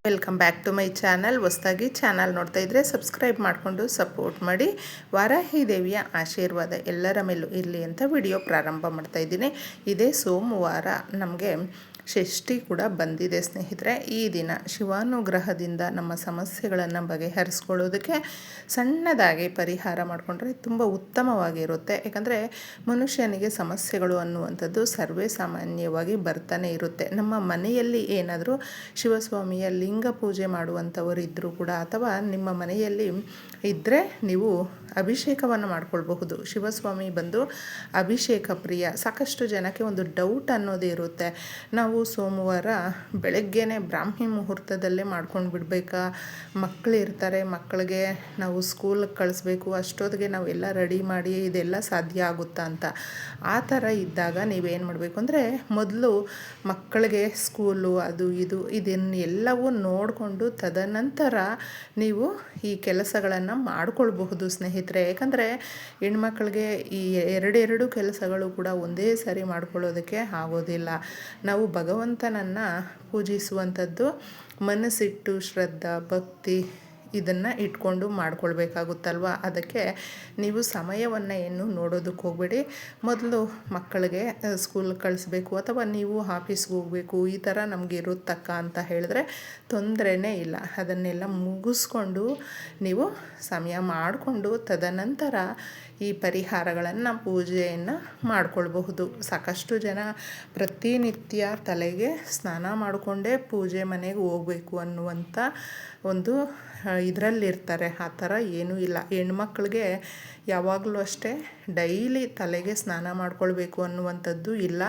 Welcome back to my channel. ಹೊಸದಾಗಿ channel ನೋಡ್ತಾ ಇದ್ದರೆ ಸಬ್ಸ್ಕ್ರೈಬ್ ಮಾಡಿಕೊಂಡು ಸಪೋರ್ಟ್ ಮಾಡಿ. ವಾರಾಹಿ ದೇವಿಯ ಆಶೀರ್ವಾದ ಎಲ್ಲರ ಮೇಲೂ ಇರಲಿ ಅಂತ ವಿಡಿಯೋ ಪ್ರಾರಂಭ ಮಾಡ್ತಾ ಇದ್ದೀನಿ. ಇದೇ ಸೋಮವಾರ ನಮಗೆ ಷಷ್ಠಿ ಕೂಡ ಬಂದಿದೆ ಸ್ನೇಹಿತರೆ. ಈ ದಿನ ಶಿವಾನುಗ್ರಹದಿಂದ ನಮ್ಮ ಸಮಸ್ಯೆಗಳನ್ನು ಬಗೆಹರಿಸ್ಕೊಳ್ಳೋದಕ್ಕೆ ಸಣ್ಣದಾಗಿ ಪರಿಹಾರ ಮಾಡಿಕೊಂಡ್ರೆ ತುಂಬ ಉತ್ತಮವಾಗಿರುತ್ತೆ. ಯಾಕಂದರೆ ಮನುಷ್ಯನಿಗೆ ಸಮಸ್ಯೆಗಳು ಅನ್ನುವಂಥದ್ದು ಸರ್ವೇ ಸಾಮಾನ್ಯವಾಗಿ ಬರ್ತಾನೆ ಇರುತ್ತೆ. ನಮ್ಮ ಮನೆಯಲ್ಲಿ ಏನಾದರೂ ಶಿವಸ್ವಾಮಿಯ ಲಿಂಗ ಪೂಜೆ ಮಾಡುವಂಥವರು ಇದ್ದರೂ ಕೂಡ, ಅಥವಾ ನಿಮ್ಮ ಮನೆಯಲ್ಲಿ ಇದ್ದರೆ ನೀವು ಅಭಿಷೇಕವನ್ನು ಮಾಡ್ಕೊಳ್ಬಹುದು. ಶಿವಸ್ವಾಮಿ ಬಂದು ಅಭಿಷೇಕ ಪ್ರಿಯ. ಸಾಕಷ್ಟು ಜನಕ್ಕೆ ಒಂದು ಡೌಟ್ ಅನ್ನೋದು ಇರುತ್ತೆ, ನಾವು ಸೋಮವಾರ ಬೆಳಗ್ಗೆನೇ ಬ್ರಾಹ್ಮಿ ಮುಹೂರ್ತದಲ್ಲೇ ಮಾಡ್ಕೊಂಡು ಬಿಡಬೇಕಾ, ಮಕ್ಕಳು ಇರ್ತಾರೆ, ಮಕ್ಕಳಿಗೆ ನಾವು ಸ್ಕೂಲಿಗೆ ಕಳಿಸ್ಬೇಕು, ಅಷ್ಟೊತ್ತಿಗೆ ನಾವೆಲ್ಲ ರೆಡಿ ಮಾಡಿ ಇದೆಲ್ಲ ಸಾಧ್ಯ ಆಗುತ್ತಾ ಅಂತ. ಆ ಥರ ಇದ್ದಾಗ ನೀವೇನು ಮಾಡಬೇಕು ಅಂದರೆ, ಮೊದಲು ಮಕ್ಕಳಿಗೆ ಸ್ಕೂಲು ಅದು ಇದು ಇದನ್ನೆಲ್ಲವೂ ನೋಡಿಕೊಂಡು ತದನಂತರ ನೀವು ಈ ಕೆಲಸಗಳನ್ನು ಮಾಡಿಕೊಳ್ಬಹುದು ಸ್ನೇಹಿತರೆ. ಯಾಕಂದರೆ ಹೆಣ್ಮಕ್ಳಿಗೆ ಈ ಎರಡೆರಡು ಕೆಲಸಗಳು ಕೂಡ ಒಂದೇ ಸಾರಿ ಮಾಡ್ಕೊಳ್ಳೋದಕ್ಕೆ ಆಗೋದಿಲ್ಲ. ನಾವು ಭಗವಂತನನ್ನು ಪೂಜಿಸುವಂಥದ್ದು ಮನಸ್ಸಿಟ್ಟು ಶ್ರದ್ಧಾ ಭಕ್ತಿ ಇದನ್ನು ಇಟ್ಕೊಂಡು ಮಾಡ್ಕೊಳ್ಬೇಕಾಗುತ್ತಲ್ವ. ಅದಕ್ಕೆ ನೀವು ಸಮಯವನ್ನು ಏನು ನೋಡೋದಕ್ಕೆ ಹೋಗಬೇಡಿ. ಮೊದಲು ಮಕ್ಕಳಿಗೆ ಸ್ಕೂಲ್ಗೆ ಕಳಿಸ್ಬೇಕು ಅಥವಾ ನೀವು ಆಫೀಸ್ಗೆ ಹೋಗಬೇಕು, ಈ ಥರ ನಮಗೆ ಇರುತ್ತಕ್ಕ ಅಂತ ಹೇಳಿದ್ರೆ ತೊಂದರೆನೇ ಇಲ್ಲ. ಅದನ್ನೆಲ್ಲ ಮುಗಿಸ್ಕೊಂಡು ನೀವು ಸಮಯ ಮಾಡಿಕೊಂಡು ತದನಂತರ ಈ ಪರಿಹಾರಗಳನ್ನು ಪೂಜೆಯನ್ನು ಮಾಡಿಕೊಳ್ಬಹುದು. ಸಾಕಷ್ಟು ಜನ ಪ್ರತಿನಿತ್ಯ ತಲೆಗೆ ಸ್ನಾನ ಮಾಡಿಕೊಂಡೇ ಪೂಜೆ ಮನೆಗೆ ಹೋಗಬೇಕು ಅನ್ನುವಂಥ ಒಂದು ಇದರಲ್ಲಿರ್ತಾರೆ. ಆ ಥರ ಏನೂ ಇಲ್ಲ. ಹೆಣ್ಮಕ್ಳಿಗೆ ಯಾವಾಗಲೂ ಅಷ್ಟೇ ಡೈಲಿ ತಲೆಗೆ ಸ್ನಾನ ಮಾಡ್ಕೊಳ್ಬೇಕು ಅನ್ನುವಂಥದ್ದು ಇಲ್ಲ.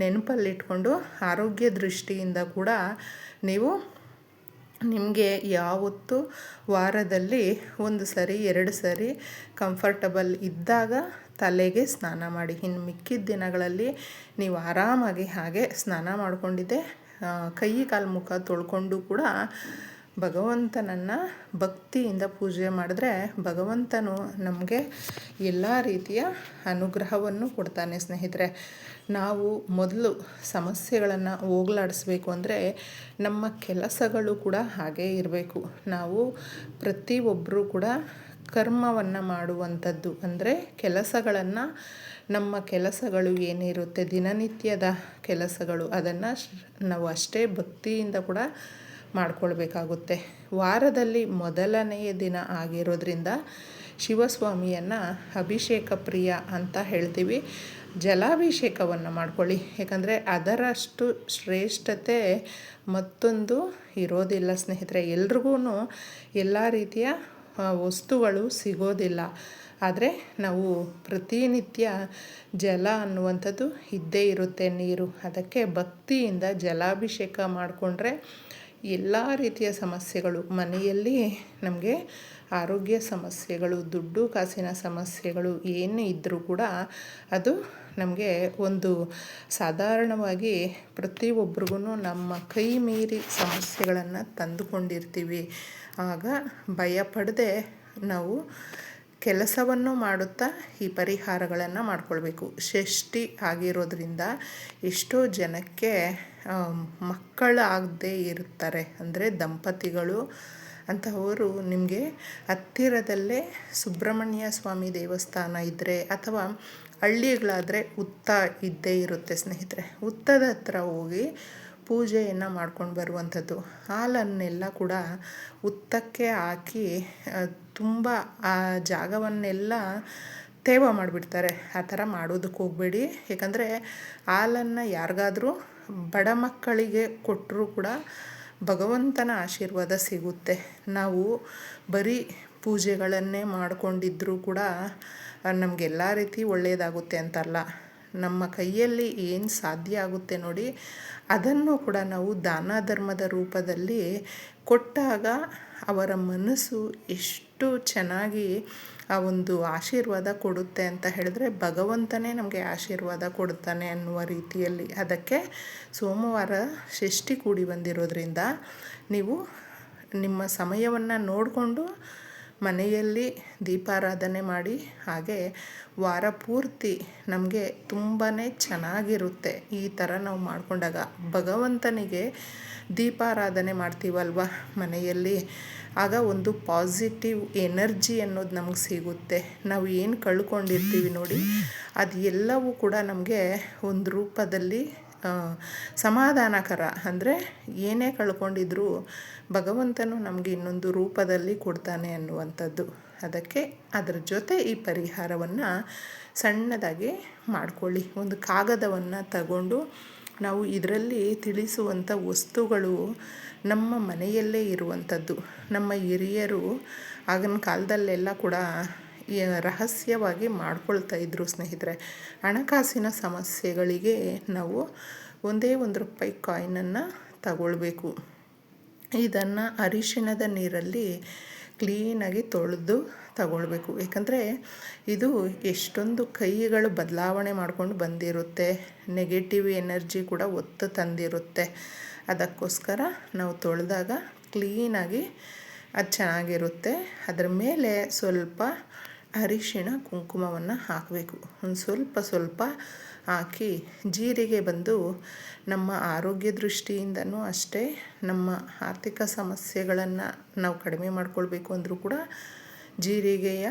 ನೆನಪಲ್ಲಿಟ್ಕೊಂಡು ಆರೋಗ್ಯ ದೃಷ್ಟಿಯಿಂದ ಕೂಡ ನೀವು ನಿಮಗೆ ಯಾವತ್ತು ವಾರದಲ್ಲಿ 1 ಸರಿ 2 ಸರಿ ಕಂಫರ್ಟಬಲ್ ಇದ್ದಾಗ ತಲೆಗೆ ಸ್ನಾನ ಮಾಡಿ. ಇನ್ನು ಮಿಕ್ಕಿದ ದಿನಗಳಲ್ಲಿ ನೀವು ಆರಾಮಾಗಿ ಹಾಗೆ ಸ್ನಾನ ಮಾಡಿಕೊಂಡಿದ್ದೆ ಕೈ ಕಾಲು ಮುಖ ತೊಳ್ಕೊಂಡು ಕೂಡ ಭಗವಂತನನ್ನು ಭಕ್ತಿಯಿಂದ ಪೂಜೆ ಮಾಡಿದ್ರೆ ಭಗವಂತನು ನಮಗೆ ಎಲ್ಲ ರೀತಿಯ ಅನುಗ್ರಹವನ್ನು ಕೊಡ್ತಾನೆ ಸ್ನೇಹಿತರೆ. ನಾವು ಮೊದಲು ಸಮಸ್ಯೆಗಳನ್ನು ಹೋಗಲಾಡಿಸ್ಬೇಕು ಅಂದರೆ ನಮ್ಮ ಕೆಲಸಗಳು ಕೂಡ ಹಾಗೇ ಇರಬೇಕು. ನಾವು ಪ್ರತಿಯೊಬ್ಬರೂ ಕೂಡ ಕರ್ಮವನ್ನು ಮಾಡುವಂಥದ್ದು ಅಂದರೆ ಕೆಲಸಗಳನ್ನು, ನಮ್ಮ ಕೆಲಸಗಳು ಏನಿರುತ್ತೆ ದಿನನಿತ್ಯದ ಕೆಲಸಗಳು, ಅದನ್ನು ನಾವು ಅಷ್ಟೇ ಭಕ್ತಿಯಿಂದ ಕೂಡ ಮಾಡಿಕೊಳ್ಬೇಕಾಗುತ್ತೆ. ವಾರದಲ್ಲಿ ಮೊದಲನೆಯ ದಿನ ಆಗಿರೋದ್ರಿಂದ ಶಿವಸ್ವಾಮಿಯನ್ನು ಅಭಿಷೇಕ ಪ್ರಿಯ ಅಂತ ಹೇಳ್ತೀವಿ. ಜಲಾಭಿಷೇಕವನ್ನು ಮಾಡ್ಕೊಳ್ಳಿ. ಯಾಕಂದರೆ ಅದರಷ್ಟು ಶ್ರೇಷ್ಠತೆ ಮತ್ತೊಂದು ಇರೋದಿಲ್ಲ ಸ್ನೇಹಿತರೆ. ಎಲ್ರಿಗೂ ಎಲ್ಲ ರೀತಿಯ ವಸ್ತುಗಳು ಸಿಗೋದಿಲ್ಲ. ಆದರೆ ನಾವು ಪ್ರತಿನಿತ್ಯ ಜಲ ಅನ್ನುವಂಥದ್ದು ಇದ್ದೇ ಇರುತ್ತೆ, ನೀರು. ಅದಕ್ಕೆ ಭಕ್ತಿಯಿಂದ ಜಲಾಭಿಷೇಕ ಮಾಡಿಕೊಂಡ್ರೆ ಎಲ್ಲ ರೀತಿಯ ಸಮಸ್ಯೆಗಳು ಮನೆಯಲ್ಲಿ ನಮಗೆ ಆರೋಗ್ಯ ಸಮಸ್ಯೆಗಳು, ದುಡ್ಡು ಕಾಸಿನ ಸಮಸ್ಯೆಗಳು ಏನೇ ಇದ್ದರೂ ಕೂಡ ಅದು ನಮಗೆ ಒಂದು ಸಾಧಾರಣವಾಗಿ ಪ್ರತಿಯೊಬ್ಬರಿಗೂ ನಮ್ಮ ಕೈ ಮೀರಿ ಸಮಸ್ಯೆಗಳನ್ನು ತಂದುಕೊಂಡಿರ್ತೀವಿ. ಆಗ ಭಯಪಡದೆ ನಾವು ಕೆಲಸವನ್ನು ಮಾಡುತ್ತಾ ಈ ಪರಿಹಾರಗಳನ್ನು ಮಾಡಿಕೊಳ್ಬೇಕು. ಷಷ್ಠಿ ಆಗಿರೋದ್ರಿಂದ ಎಷ್ಟೋ ಜನಕ್ಕೆ ಮಕ್ಕಳಾಗದೇ ಇರ್ತಾರೆ, ಅಂದರೆ ದಂಪತಿಗಳು ಅಂತಹವರು ನಿಮಗೆ ಹತ್ತಿರದಲ್ಲೇ ಸುಬ್ರಹ್ಮಣ್ಯ ಸ್ವಾಮಿ ದೇವಸ್ಥಾನ ಇದ್ದರೆ ಅಥವಾ ಹಳ್ಳಿಗಳಾದರೆ ಹುತ್ತ ಇದ್ದೇ ಇರುತ್ತೆ ಸ್ನೇಹಿತರೆ. ಹುತ್ತದ ಹತ್ರ ಹೋಗಿ ಪೂಜೆಯನ್ನು ಮಾಡ್ಕೊಂಡು ಬರುವಂಥದ್ದು. ಹಾಲನ್ನೆಲ್ಲ ಕೂಡ ಹುತ್ತಕ್ಕೆ ಹಾಕಿ ತುಂಬ ಆ ಜಾಗವನ್ನೆಲ್ಲ ತೇವ ಮಾಡಿಬಿಡ್ತಾರೆ. ಆ ಥರ ಮಾಡೋದಕ್ಕೆ ಹೋಗಬೇಡಿ. ಯಾಕಂದರೆ ಹಾಲನ್ನು ಯಾರಿಗಾದರೂ ಬಡ ಮಕ್ಕಳಿಗೆ ಕೊಟ್ಟರೂ ಕೂಡ ಭಗವಂತನ ಆಶೀರ್ವಾದ ಸಿಗುತ್ತೆ. ನಾವು ಬರೀ ಪೂಜೆಗಳನ್ನೇ ಮಾಡಿಕೊಂಡಿದ್ರೂ ಕೂಡ ನಮಗೆಲ್ಲ ರೀತಿ ಒಳ್ಳೆಯದಾಗುತ್ತೆ ಅಂತಲ್ಲ. ನಮ್ಮ ಕೈಯಲ್ಲಿ ಏನು ಸಾಧ್ಯ ಆಗುತ್ತೆ ನೋಡಿ, ಅದನ್ನು ಕೂಡ ನಾವು ದಾನ ಧರ್ಮದ ರೂಪದಲ್ಲಿ ಕೊಟ್ಟಾಗ ಅವರ ಮನಸ್ಸು ಎಷ್ಟು ಚೆನ್ನಾಗಿ ಆ ಒಂದು ಆಶೀರ್ವಾದ ಕೊಡುತ್ತೆ ಅಂತ ಹೇಳಿದ್ರೆ ಭಗವಂತನೇ ನಮಗೆ ಆಶೀರ್ವಾದ ಕೊಡ್ತಾನೆ ಅನ್ನುವ ರೀತಿಯಲ್ಲಿ. ಅದಕ್ಕೆ ಸೋಮವಾರ ಷಷ್ಠಿ ಕೂಡಿ ಬಂದಿರೋದ್ರಿಂದ ನೀವು ನಿಮ್ಮ ಸಮಯವನ್ನು ನೋಡಿಕೊಂಡು ಮನೆಯಲ್ಲಿ ದೀಪಾರಾಧನೆ ಮಾಡಿ. ಹಾಗೆ ವಾರ ಪೂರ್ತಿ ನಮಗೆ ತುಂಬಾ ಚೆನ್ನಾಗಿರುತ್ತೆ ಈ ಥರ ನಾವು ಮಾಡಿಕೊಂಡಾಗ. ಭಗವಂತನಿಗೆ ದೀಪಾರಾಧನೆ ಮಾಡ್ತೀವಲ್ವ ಮನೆಯಲ್ಲಿ, ಆಗ ಒಂದು ಪಾಸಿಟಿವ್ ಎನರ್ಜಿ ಅನ್ನೋದು ನಮಗೆ ಸಿಗುತ್ತೆ. ನಾವು ಏನು ಕಳ್ಕೊಂಡಿರ್ತೀವಿ ನೋಡಿ, ಅದು ಎಲ್ಲವೂ ಕೂಡ ನಮಗೆ ಒಂದು ರೂಪದಲ್ಲಿ ಸಮಾಧಾನಕರ. ಅಂದರೆ ಏನೇ ಕಳ್ಕೊಂಡಿದ್ರೂ ಭಗವಂತನು ನಮಗೆ ಇನ್ನೊಂದು ರೂಪದಲ್ಲಿ ಕೊಡ್ತಾನೆ ಅನ್ನುವಂಥದ್ದು. ಅದಕ್ಕೆ ಅದರ ಜೊತೆ ಈ ಪರಿಹಾರವನ್ನು ಸಣ್ಣದಾಗಿ ಮಾಡಿಕೊಳ್ಳಿ. ಒಂದು ಕಾಗದವನ್ನು ತಗೊಂಡು ನಾವು ಇದರಲ್ಲಿ ತಿಳಿಸುವಂಥ ವಸ್ತುಗಳು ನಮ್ಮ ಮನೆಯಲ್ಲೇ ಇರುವಂಥದ್ದು. ನಮ್ಮ ಹಿರಿಯರು ಆಗಿನ ಕಾಲದಲ್ಲೆಲ್ಲ ಕೂಡ ರಹಸ್ಯವಾಗಿ ಮಾಡ್ಕೊಳ್ತಾ ಇದ್ದರು ಸ್ನೇಹಿತರೆ. ಹಣಕಾಸಿನ ಸಮಸ್ಯೆಗಳಿಗೆ ನಾವು ಒಂದೇ ₹1 ಕಾಯಿನನ್ನು ತಗೊಳ್ಬೇಕು. ಇದನ್ನು ಅರಿಶಿಣದ ನೀರಲ್ಲಿ ಕ್ಲೀನಾಗಿ ತೊಳೆದು ತಗೊಳ್ಬೇಕು. ಯಾಕಂದರೆ ಇದು ಎಷ್ಟೊಂದು ಕೈಗಳು ಬದಲಾವಣೆ ಮಾಡ್ಕೊಂಡು ಬಂದಿರುತ್ತೆ, ನೆಗೆಟಿವ್ ಎನರ್ಜಿ ಕೂಡ ಒತ್ತು ತಂದಿರುತ್ತೆ. ಅದಕ್ಕೋಸ್ಕರ ನಾವು ತೊಳೆದಾಗ ಕ್ಲೀನಾಗಿ ಅದು ಚೆನ್ನಾಗಿರುತ್ತೆ. ಅದರ ಮೇಲೆ ಸ್ವಲ್ಪ ಅರಿಶಿಣ ಕುಂಕುಮವನ್ನು ಹಾಕಬೇಕು. ಒಂದು ಸ್ವಲ್ಪ ಹಾಕಿ ಜೀರಿಗೆ ಬಂದು ನಮ್ಮ ಆರೋಗ್ಯ ದೃಷ್ಟಿಯಿಂದನೂ ಅಷ್ಟೇ, ನಮ್ಮ ಆರ್ಥಿಕ ಸಮಸ್ಯೆಗಳನ್ನು ನಾವು ಕಡಿಮೆ ಮಾಡ್ಕೊಳ್ಬೇಕು ಅಂದರೂ ಕೂಡ ಜೀರಿಗೆಯ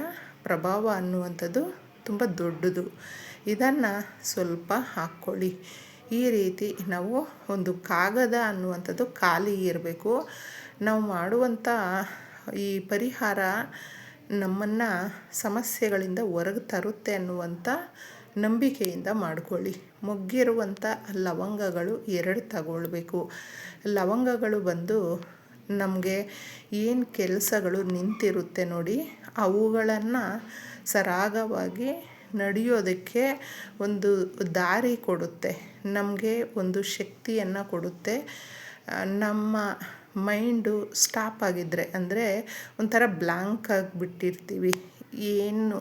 ಪ್ರಭಾವ ಅನ್ನುವಂಥದ್ದು ತುಂಬ ದೊಡ್ಡದು. ಇದನ್ನು ಸ್ವಲ್ಪ ಹಾಕ್ಕೊಳ್ಳಿ. ಈ ರೀತಿ ನಾವು ಒಂದು ಕಾಗದ ಅನ್ನುವಂಥದ್ದು ಖಾಲಿ ಇರಬೇಕು. ನಾವು ಮಾಡುವಂಥ ಈ ಪರಿಹಾರ ನಮ್ಮನ್ನು ಸಮಸ್ಯೆಗಳಿಂದ ಹೊರಗೆ ತರುತ್ತೆ ಅನ್ನುವಂಥ ನಂಬಿಕೆಯಿಂದ ಮಾಡಿಕೊಳ್ಳಿ. ಮೊಗ್ಗಿರುವಂಥ ಲವಂಗಗಳು 2 ತಗೊಳ್ಬೇಕು. ಲವಂಗಗಳು ಬಂದು ನಮಗೆ ಏನು ಕೆಲಸಗಳು ನಿಂತಿರುತ್ತೆ ನೋಡಿ, ಅವುಗಳನ್ನು ಸರಾಗವಾಗಿ ನಡೆಯೋದಕ್ಕೆ ಒಂದು ದಾರಿ ಕೊಡುತ್ತೆ, ನಮಗೆ ಒಂದು ಶಕ್ತಿಯನ್ನು ಕೊಡುತ್ತೆ. ನಮ್ಮ ಮೈಂಡು ಸ್ಟಾಪ್ ಆಗಿದ್ದರೆ, ಅಂದರೆ ಒಂಥರ ಬ್ಲ್ಯಾಂಕ್ ಆಗಿಬಿಟ್ಟಿರ್ತೀವಿ, ಏನು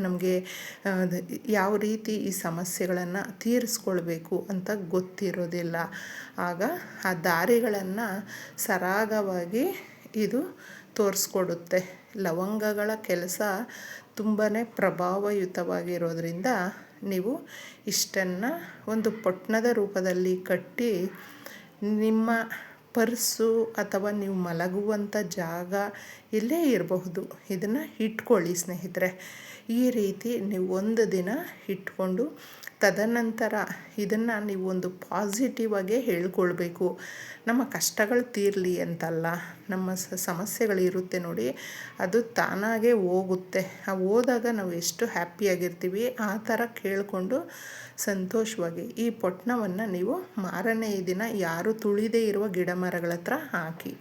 ನಮಗೆ ಯಾವ ರೀತಿ ಈ ಸಮಸ್ಯೆಗಳನ್ನು ತೀರಿಸ್ಕೊಳ್ಬೇಕು ಅಂತ ಗೊತ್ತಿರೋದಿಲ್ಲ. ಆಗ ಆ ದಾರಿಗಳನ್ನು ಸರಾಗವಾಗಿ ಇದು ತೋರಿಸ್ಕೊಡುತ್ತೆ. ಲವಂಗಗಳ ಕೆಲಸ ತುಂಬಾ ಪ್ರಭಾವಯುತವಾಗಿರೋದ್ರಿಂದ ನೀವು ಇಷ್ಟನ್ನು ಒಂದು ಪೊಟ್ಟಣದ ರೂಪದಲ್ಲಿ ಕಟ್ಟಿ ನಿಮ್ಮ ಪರ್ಸು ಅಥವಾ ನೀವು ಮಲಗುವಂಥ ಜಾಗ ಎಲ್ಲೇ ಇರಬಹುದು, ಇದನ್ನು ಇಟ್ಕೊಳ್ಳಿ ಸ್ನೇಹಿತರೆ. ಈ ರೀತಿ ನೀವು ಒಂದು ದಿನ ಇಟ್ಕೊಂಡು ತದನಂತರ ಇದನ್ನು ನೀವು ಒಂದು ಪಾಸಿಟಿವ್ ಆಗೇ ಹೇಳ್ಕೊಳ್ಬೇಕು. ನಮ್ಮ ಕಷ್ಟಗಳು ತೀರಲಿ ಅಂತಲ್ಲ, ನಮ್ಮ ಸಮಸ್ಯೆಗಳಿರುತ್ತೆ ನೋಡಿ, ಅದು ತಾನಾಗೇ ಹೋಗುತ್ತೆ. ಹೋದಾಗ ನಾವು ಎಷ್ಟು ಹ್ಯಾಪಿಯಾಗಿರ್ತೀವಿ, ಆ ಥರ ಕೇಳಿಕೊಂಡು ಸಂತೋಷವಾಗಿ ಈ ಪೊಟ್ಟಣವನ್ನು ನೀವು ಮಾರನೇ ದಿನ ಯಾರು ತುಳಿದೇ ಇರುವ ಗಿಡ ಮರಗಳ ಹತ್ರ ಹಾಕಿ.